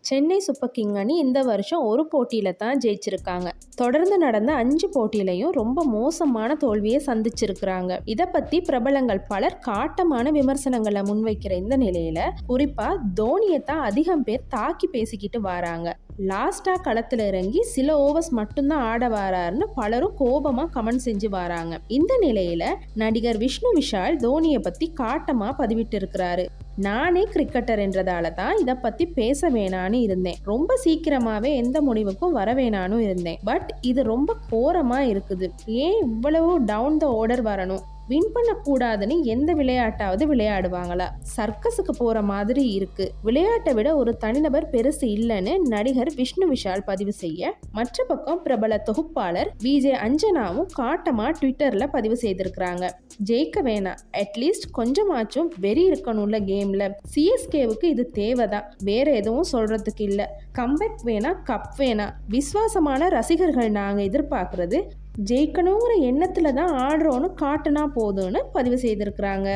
Chennai super king அணி இந்த வருஷம் ஒரு போட்டியில தான் ஜெயிச்சிருக்காங்க. தொடர்ந்து நடந்த 5 போட்டியிலையும் ரொம்ப மோசமான தோல்வியை சந்திச்சிருக்கிறாங்க. இதை பத்தி பிரபலங்கள் பலர் காட்டமான விமர்சனங்களை முன்வைக்கிற இந்த நிலையில குறிப்பா தோனியை தான் அதிகம் பேர் தாக்கி பேசிக்கிட்டு வராங்க. லாஸ்டா களத்துல இறங்கி சில ஓவர்ஸ் மட்டும்தான் ஆட வராருன்னு பலரும் கோபமா கமெண்ட் செஞ்சு வராங்க. இந்த நிலையில நடிகர் விஷ்ணு விஷால் தோனியை பத்தி காட்டமா பதிவிட்டு இருக்கிறாரு. நானே கிரிக்கெட்டர் என்றதால தான் இதை பத்தி பேச வேணான்னு இருந்தேன். ரொம்ப சீக்கிரமாவே எந்த முடிவுக்கும் வர வேணான்னு இருந்தேன். பட் இது ரொம்ப கோரமா இருக்குது. ஏன் இவ்வளவு டவுன் த ஆர்டர் வரணும்? வின் பண்ண கூடாதுன்னு எந்த விளையாட்டாவது விளையாடுவாங்களா? சர்க்கஸுக்கு போற மாதிரி இருக்கு. விளையாட்டை விட ஒரு தனிநபர் பெருசு இல்லைன்னு நடிகர் விஷ்ணு விஷால் பதிவு செய்ய, மற்ற பக்கம் பிரபல தொகுப்பாளர் விஜய் அஞ்சனாவும் காட்டமா ட்விட்டர்ல பதிவு செய்திருக்கிறாங்க. ஜெயிக்க வேணாம், அட்லீஸ்ட் கொஞ்சமாச்சும் வெறி இருக்கணும்ல கேம்ல. சிஎஸ்கேவுக்கு இது தேவைதான், வேற எதுவும் சொல்றதுக்கு இல்ல. கம்பேக் வேணா, கப் வேணா. விசுவாசமான ரசிகர்கள் நாங்க எதிர்பார்க்கறது ஜெயிக்கணுங்கிற எண்ணத்துல தான் ஆடுறோன்னு காட்டுனா போதும்னு பதிவு செய்திருக்கிறாங்க.